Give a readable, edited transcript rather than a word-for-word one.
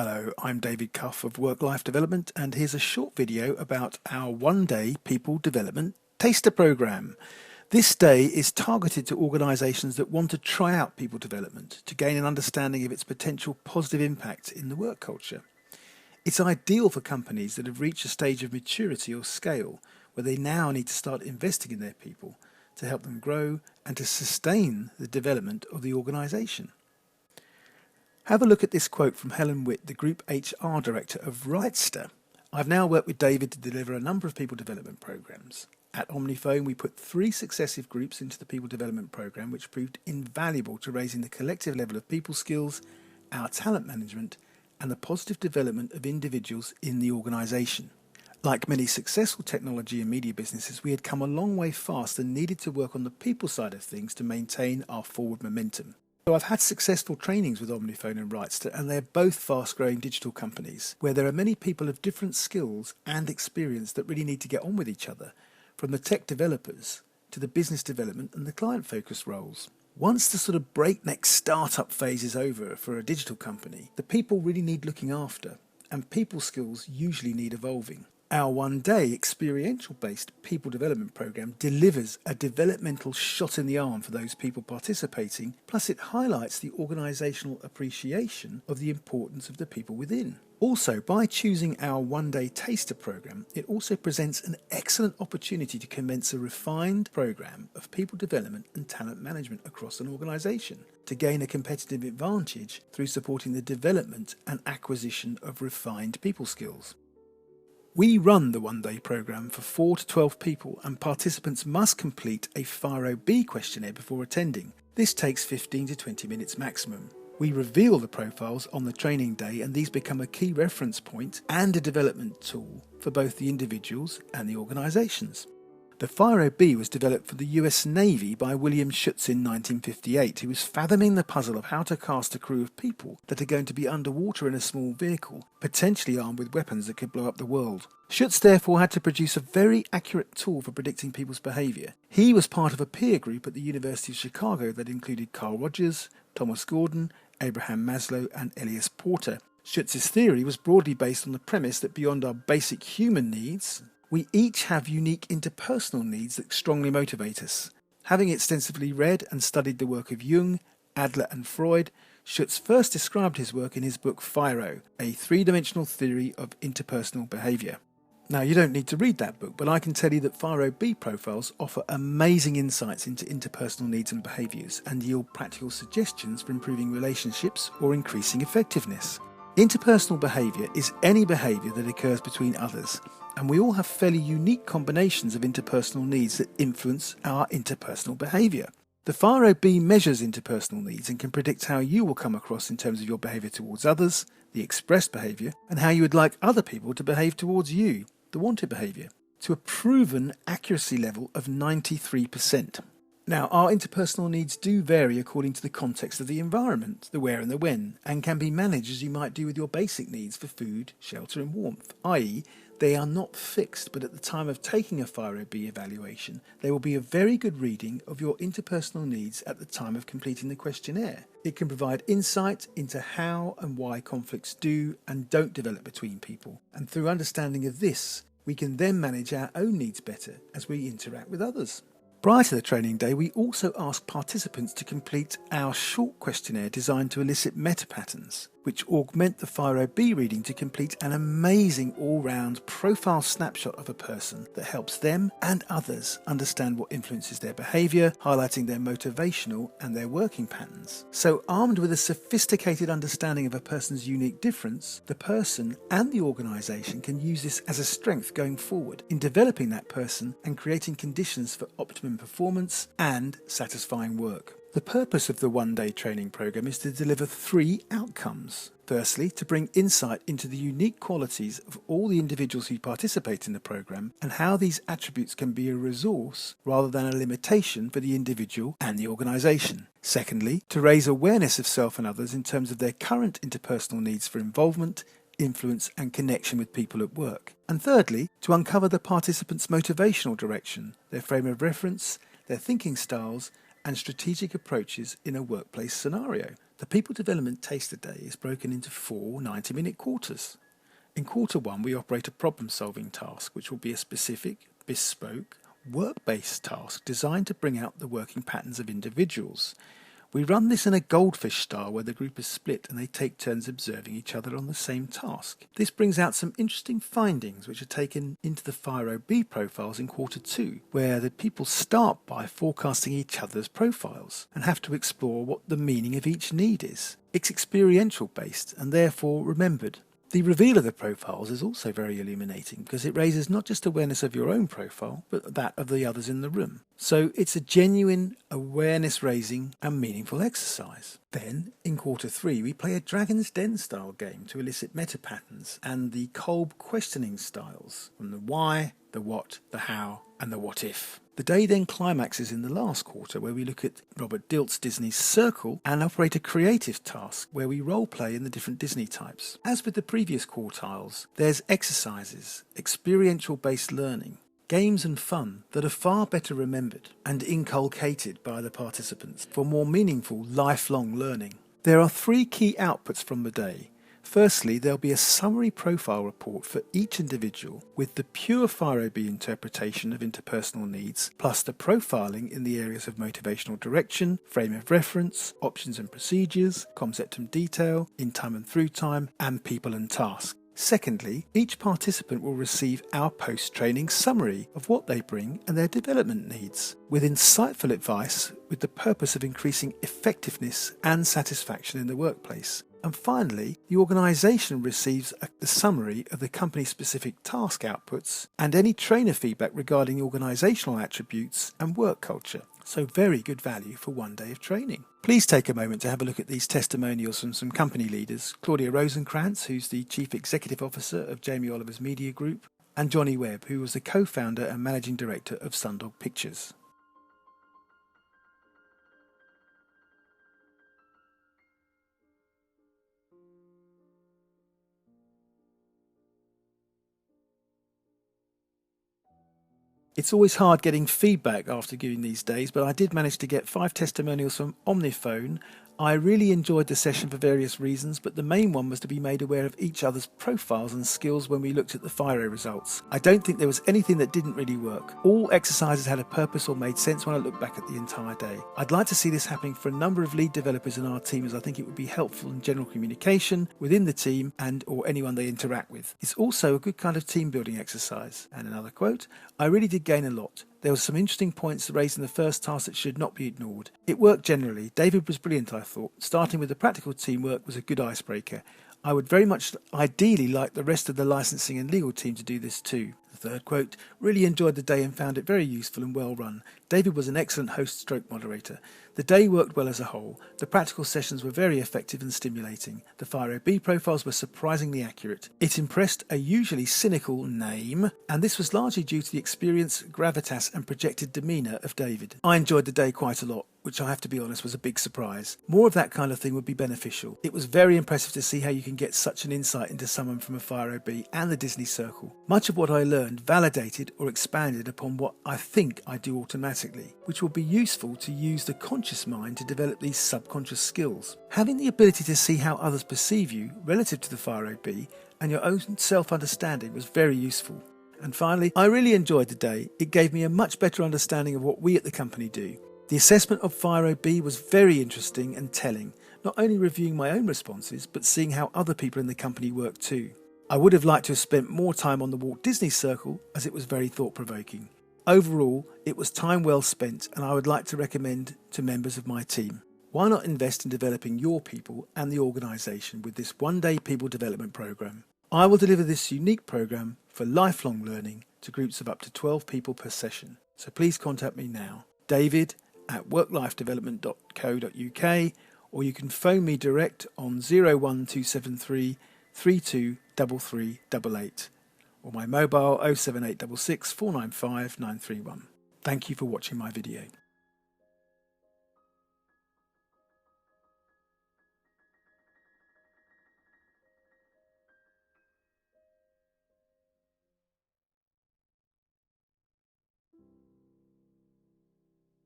Hello, I'm David Cuff of Work-Life Development, and here's a short video about our one-day People Development Taster Program. This day is targeted to organisations that want to try out people development to gain an understanding of its potential positive impact in the work culture. It's ideal for companies that have reached a stage of maturity or scale where they now need to start investing in their people to help them grow and to sustain the development of the organisation. Have a look at this quote from Helen Witt, the Group HR Director of Wrightster. I've now worked with David to deliver a number of people development programs. At Omniphone, we put 3 successive groups into the people development program, which proved invaluable to raising the collective level of people skills, our talent management, and the positive development of individuals in the organisation. Like many successful technology and media businesses, we had come a long way fast and needed to work on the people side of things to maintain our forward momentum. So I've had successful trainings with Omniphone and Wrightster, and they're both fast-growing digital companies where there are many people of different skills and experience that really need to get on with each other, from the tech developers to the business development and the client-focused roles. Once the sort of breakneck startup phase is over for a digital company, the people really need looking after, and people skills usually need evolving. Our one-day experiential-based people development program delivers a developmental shot in the arm for those people participating, plus it highlights the organisational appreciation of the importance of the people within. Also, by choosing our one-day taster program, it also presents an excellent opportunity to commence a refined program of people development and talent management across an organisation to gain a competitive advantage through supporting the development and acquisition of refined people skills. We run the one-day program for 4 to 12 people, and participants must complete a FIRO-B questionnaire before attending. This takes 15 to 20 minutes maximum. We reveal the profiles on the training day, and these become a key reference point and a development tool for both the individuals and the organisations. The FIRO-B was developed for the US Navy by William Schutz in 1958, who was fathoming the puzzle of how to cast a crew of people that are going to be underwater in a small vehicle, potentially armed with weapons that could blow up the world. Schutz therefore had to produce a very accurate tool for predicting people's behaviour. He was part of a peer group at the University of Chicago that included Carl Rogers, Thomas Gordon, Abraham Maslow and Elias Porter. Schutz's theory was broadly based on the premise that beyond our basic human needs, we each have unique interpersonal needs that strongly motivate us. Having extensively read and studied the work of Jung, Adler and Freud, Schutz first described his work in his book FIRO, a 3-dimensional theory of interpersonal behaviour. Now, you don't need to read that book, but I can tell you that FIRO-B profiles offer amazing insights into interpersonal needs and behaviours and yield practical suggestions for improving relationships or increasing effectiveness. Interpersonal behaviour is any behaviour that occurs between others, and we all have fairly unique combinations of interpersonal needs that influence our interpersonal behaviour. The FIRO-B measures interpersonal needs and can predict how you will come across in terms of your behaviour towards others, the expressed behaviour, and how you would like other people to behave towards you, the wanted behaviour, to a proven accuracy level of 93%. Now, our interpersonal needs do vary according to the context of the environment, the where and the when, and can be managed as you might do with your basic needs for food, shelter and warmth, i.e. they are not fixed, but at the time of taking a FIRO-B evaluation, they will be a very good reading of your interpersonal needs at the time of completing the questionnaire. It can provide insight into how and why conflicts do and don't develop between people, and through understanding of this, we can then manage our own needs better as we interact with others. Prior to the training day, we also asked participants to complete our short questionnaire designed to elicit meta patterns, which augment the FIRO-B reading to complete an amazing all-round profile snapshot of a person that helps them and others understand what influences their behaviour, highlighting their motivational and their working patterns. So armed with a sophisticated understanding of a person's unique difference, the person and the organisation can use this as a strength going forward in developing that person and creating conditions for optimum performance and satisfying work. The purpose of the one-day training program is to deliver 3 outcomes. Firstly, to bring insight into the unique qualities of all the individuals who participate in the program and how these attributes can be a resource rather than a limitation for the individual and the organisation. Secondly, to raise awareness of self and others in terms of their current interpersonal needs for involvement, influence and connection with people at work. And thirdly, to uncover the participants' motivational direction, their frame of reference, their thinking styles and strategic approaches in a workplace scenario. The People Development Taster Day is broken into 4 90-minute quarters. In quarter 1, we operate a problem-solving task, which will be a specific, bespoke, work-based task designed to bring out the working patterns of individuals. We run this in a goldfish style where the group is split and they take turns observing each other on the same task. This brings out some interesting findings which are taken into the FireOB profiles in quarter 2, where the people start by forecasting each other's profiles and have to explore what the meaning of each need is. It's experiential based and therefore remembered. The reveal of the profiles is also very illuminating because it raises not just awareness of your own profile, but that of the others in the room. So it's a genuine awareness-raising and meaningful exercise. Then, in quarter 3, we play a Dragon's Den style game to elicit meta patterns and the Kolb questioning styles from the why, the what, the how, and the what if. The day then climaxes in the last quarter where we look at Robert Dilt's Disney's Circle and operate a creative task where we role play in the different Disney types. As with the previous quartiles, there's exercises, experiential based learning, games and fun that are far better remembered and inculcated by the participants for more meaningful lifelong learning. There are 3 key outputs from the day. Firstly, there'll be a summary profile report for each individual with the pure FireOB interpretation of interpersonal needs, plus the profiling in the areas of motivational direction, frame of reference, options and procedures, concept and detail, in time and through time, and people and task. Secondly, each participant will receive our post-training summary of what they bring and their development needs, with insightful advice with the purpose of increasing effectiveness and satisfaction in the workplace. And finally, the organisation receives the summary of the company-specific task outputs and any trainer feedback regarding organisational attributes and work culture. So very good value for 1 day of training. Please take a moment to have a look at these testimonials from some company leaders. Claudia Rosenkrantz, who's the Chief Executive Officer of Jamie Oliver's Media Group, and Johnny Webb, who was the co-founder and Managing Director of Sundog Pictures. It's always hard getting feedback after giving these days, but I did manage to get 5 testimonials from Omniphone. I really enjoyed the session for various reasons, but the main one was to be made aware of each other's profiles and skills when we looked at the FIRO results. I don't think there was anything that didn't really work. All exercises had a purpose or made sense when I look back at the entire day. I'd like to see this happening for a number of lead developers in our team, as I think it would be helpful in general communication within the team and or anyone they interact with. It's also a good kind of team building exercise. And another quote, I really did gain a lot. There were some interesting points raised in the first task that should not be ignored. It worked generally. David was brilliant, I thought. Starting with the practical teamwork was a good icebreaker. I would very much ideally like the rest of the licensing and legal team to do this too. The third quote, really enjoyed the day and found it very useful and well run. David was an excellent host/stroke moderator. The day worked well as a whole. The practical sessions were very effective and stimulating. The FireOB profiles were surprisingly accurate. It impressed a usually cynical name, and this was largely due to the experience, gravitas and projected demeanour of David. I enjoyed the day quite a lot, which I have to be honest was a big surprise. More of that kind of thing would be beneficial. It was very impressive to see how you can get such an insight into someone from a FireOB and the Disney Circle. Much of what I learned validated or expanded upon what I think I do automatically, which will be useful to use the conscious mind to develop these subconscious skills. Having the ability to see how others perceive you relative to the FireOB and your own self-understanding was very useful. And finally, I really enjoyed the day. It gave me a much better understanding of what we at the company do. The assessment of FireOB was very interesting and telling, not only reviewing my own responses, but seeing how other people in the company work too. I would have liked to have spent more time on the Walt Disney Circle, as it was very thought-provoking. Overall, it was time well spent, and I would like to recommend to members of my team. Why not invest in developing your people and the organisation with this one-day people development programme? I will deliver this unique programme for lifelong learning to groups of up to 12 people per session. So please contact me now. david@worklifedevelopment.co.uk, or you can phone me direct on 01273 323388 or my mobile 07866 495 931. Thank you for watching my video.